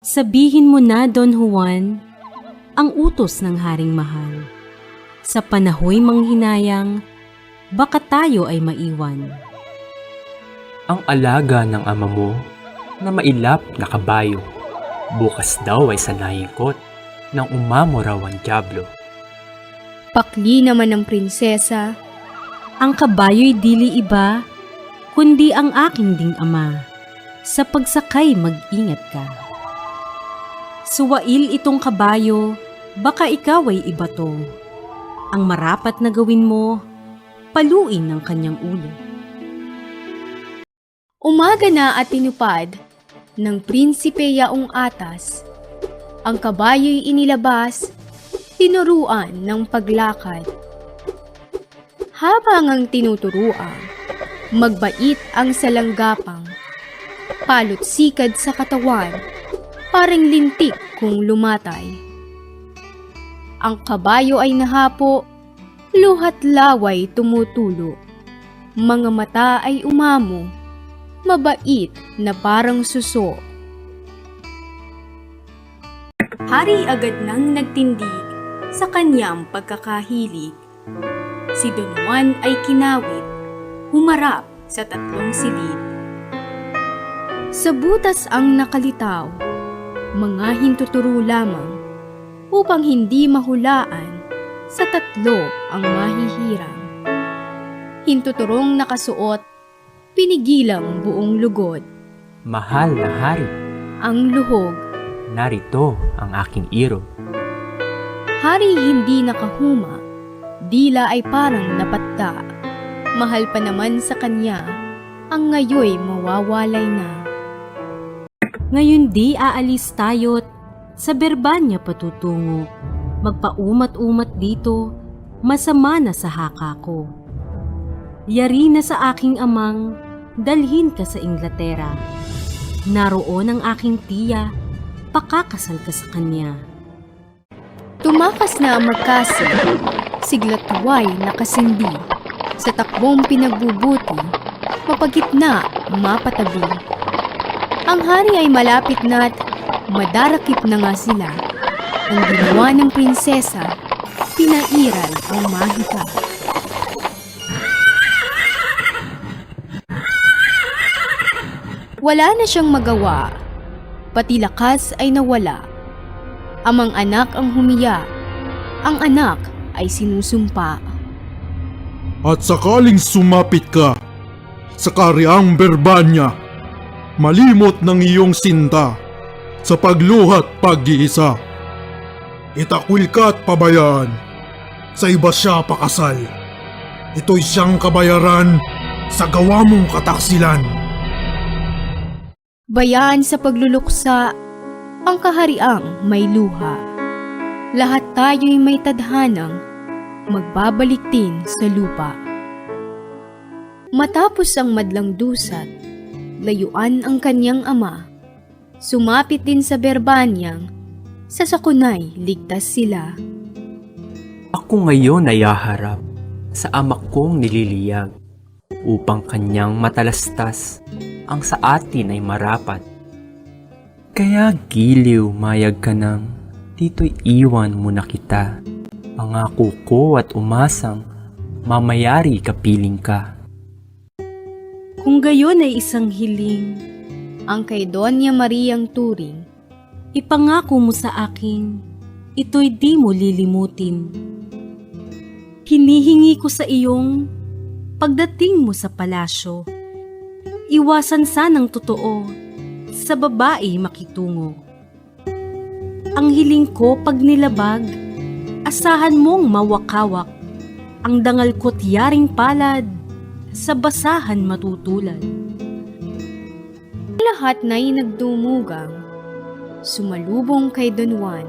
Sabihin mo na, Don Juan, ang utos ng Haring Mahal. Sa panahoy manghinayang, baka tayo ay maiwan. Ang alaga ng ama mo na mailap na kabayo, bukas daw ay sanayingkot ng umamo raw ang dyablo. Pakli naman ng prinsesa. Ang kabayo'y dili iba, kundi ang aking ding ama. Sa pagsakay mag-ingat ka. Suwail itong kabayo, baka ikaw ay ibato. Ang marapat na gawin mo, paluin ng kanyang ulo. Umaga na at tinupad ng prinsipe Yaong Atas. Ang kabayo'y inilabas, tinuruan ng paglakad. Habang ang tinuturuan, magbait ang salanggapang, palot sikad sa katawan, parang lintik kung lumatay. Ang kabayo ay nahapo, luhat laway tumutulo. Mga mata ay umamo, mabait na parang suso. Hari agad nang nagtindig sa kanyang pagkakahilig. Si Don Juan ay kinawit, humarap sa tatlong silid. Sa butas ang nakalitaw, mga hintuturo lamang upang hindi mahulaan sa tatlo ang mahihirang. Hintuturong nakasuot, pinigilang buong lugod. Mahal na hari, Ang luhog, narito ang aking iro. hari hindi nakahuma, dila ay parang napatta. Mahal pa naman sa kanya, ang ngayoy mawawalay na. Ngayon di aalis tayo't sa Berbanya patutungo. Magpaumat-umat dito, masama na sa haka ko. Yari na sa aking amang, dalhin ka sa Inglaterra. Naroon ang aking tiya, pakakasal ka sa kanya. Tumakas na ang magkasi, siglat tuway nakasindi. Sa takbong pinagbubuti, mapagitna, mapatabi. Ang hari ay malapit na't madarakip na nga sila. Ang ginawa ng prinsesa, pinairal ang mahika. Wala na siyang magawa, pati lakas ay nawala. Amang anak ang humiya, ang anak ay sinusumpa. At sakaling sumapit ka sa Kariang Berbanya, malimot ng iyong sinta sa pagluhat pag-iisa. Itakwil ka at pabayaan, sa iba siya pakasal. Ito'y siyang kabayaran sa gawa mong kataksilan. Bayaan sa pagluluksa, ang kahariang may luha. Lahat tayo'y may tadhanang magbabalik din sa lupa. Matapos ang madlang dusat, layuan ang kanyang ama. Sumapit din sa Berbanyang, sa sakunay ligtas sila. Ako ngayon ay haharap sa ama kong nililiyag upang kanyang matalastas ang sa atin ay marapat. Kaya giliw mayag ka nang dito'y iwan mo na kita. Pangako ko at umasang mamayari kapiling ka. Kung gayon ay isang hiling, Ang kay Doña Mariang Turing, ipangako mo sa akin, ito'y di mo lilimutin. Hinihingi ko sa iyong pagdating mo sa palasyo, iwasan sanang totoo sa babae makitungo. Ang hiling ko pag nilabag, asahan mong mawakawak, ang dangal ko't yaring palad, sa basahan matutulad. lahat na'y nagdumugang, sumalubong kay Don Juan.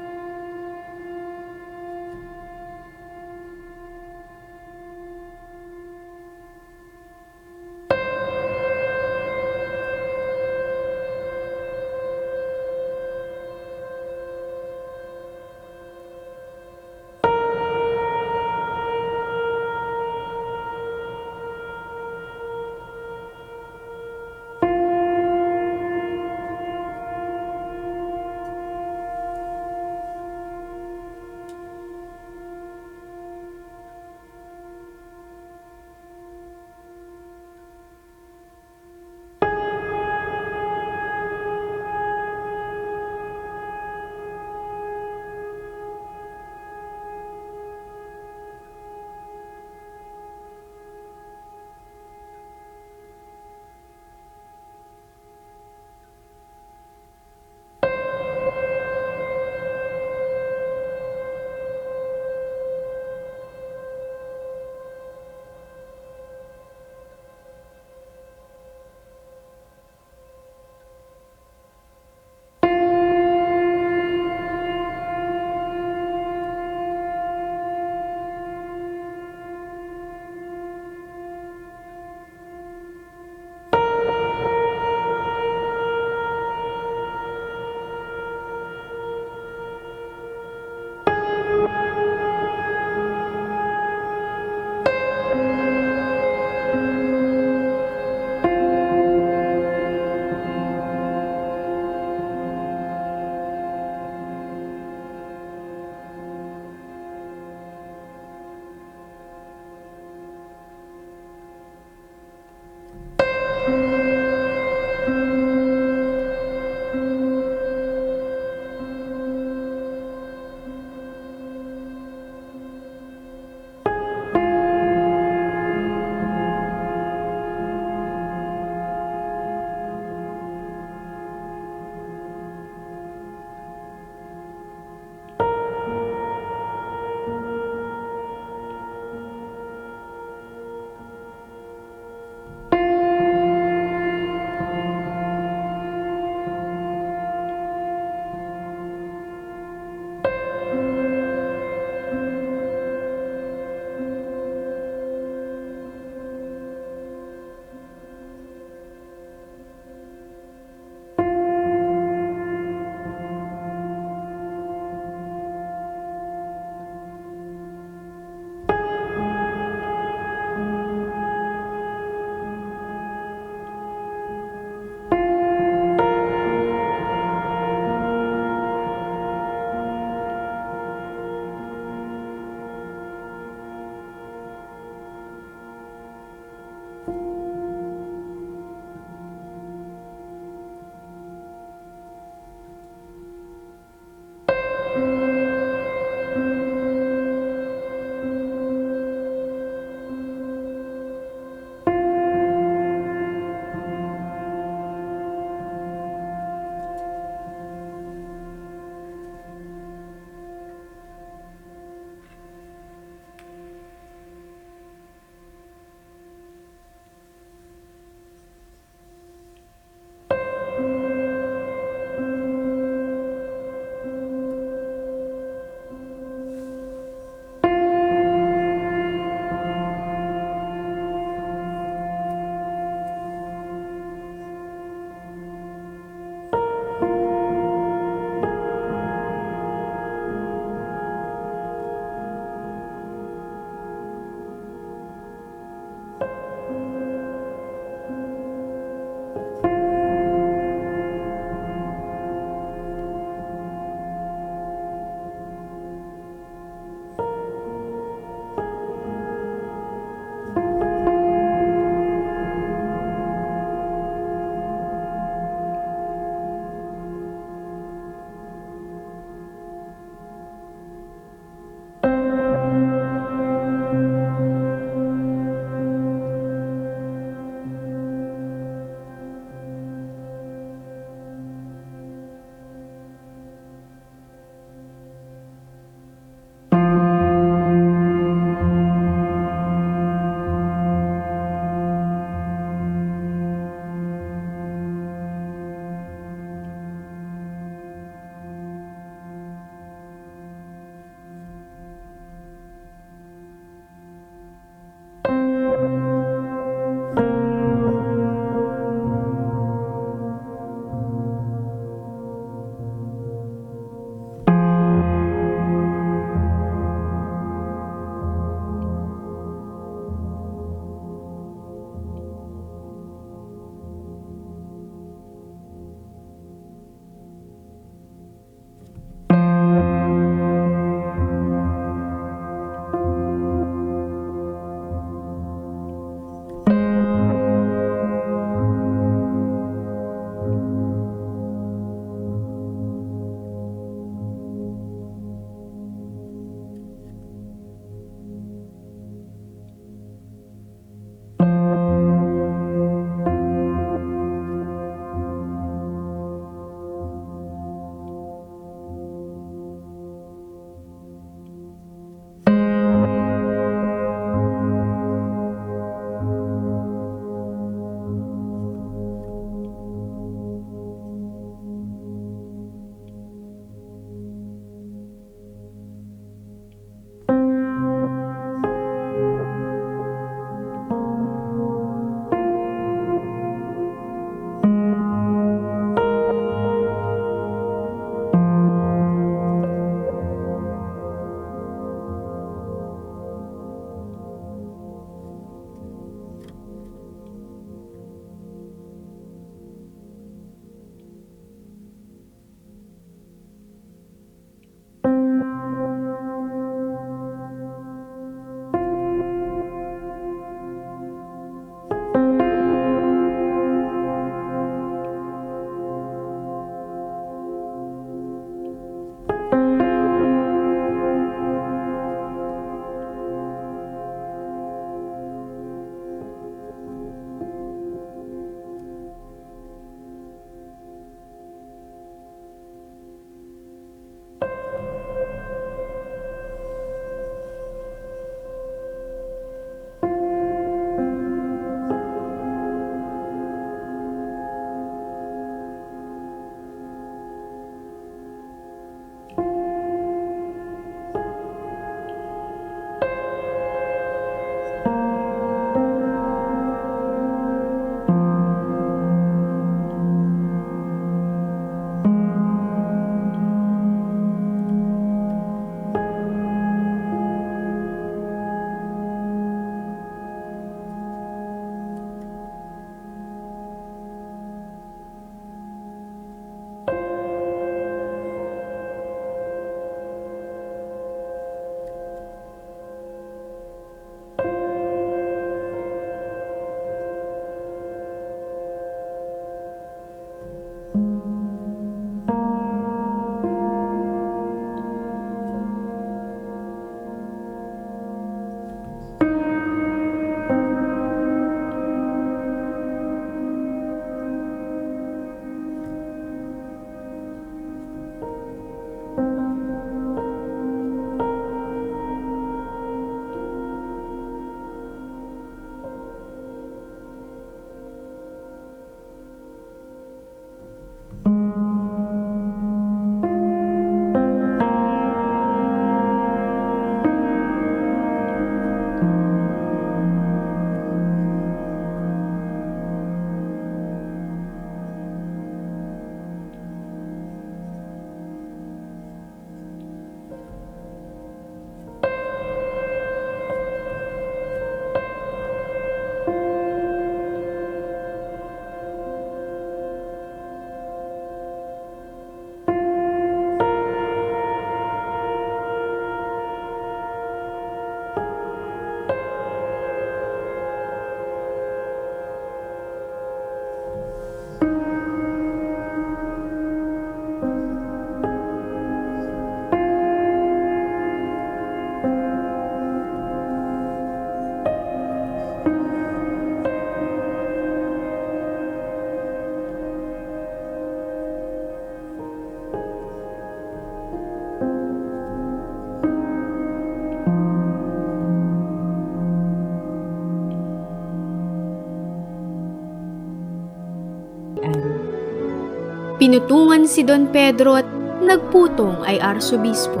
Pinutungan si Don Pedro at nagputong ay arsobispo.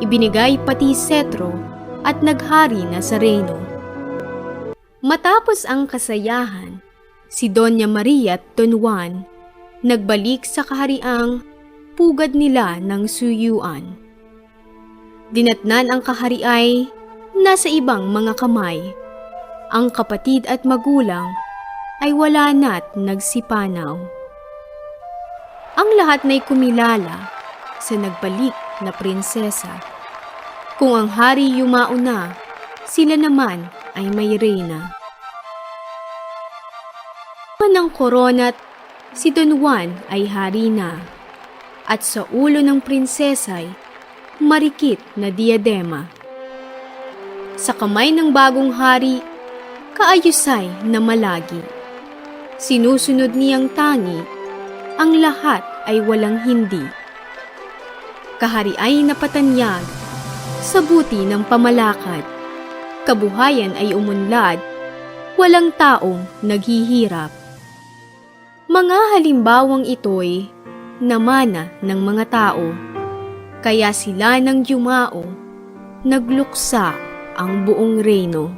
Ibinigay pati setro at naghari na sa reyno. Matapos ang kasayahan, si Doña Maria at Don Juan nagbalik sa kahariang pugad nila ng suyuan. Dinatnan ang kahari ay nasa ibang mga kamay. Ang kapatid at magulang ay wala na't nagsipanaw. Ang lahat na'y kumilala sa nagbalik na prinsesa. Kung ang hari yumao na, sila naman ay may reyna. Ng korona't si Don Juan ay hari na, at sa ulo ng prinsesa'y marikit na diadema. Sa kamay ng bagong hari, kaayusay na malagi. Sinusunod niyang tangi, ang lahat ay walang hindi. Kahari ay napatanyag sa buti ng pamalakad. Kabuhayan ay umunlad, walang taong naghihirap. Mga halimbawang ito'y namana ng mga tao, kaya sila nang yumao, nagluksa ang buong reyno.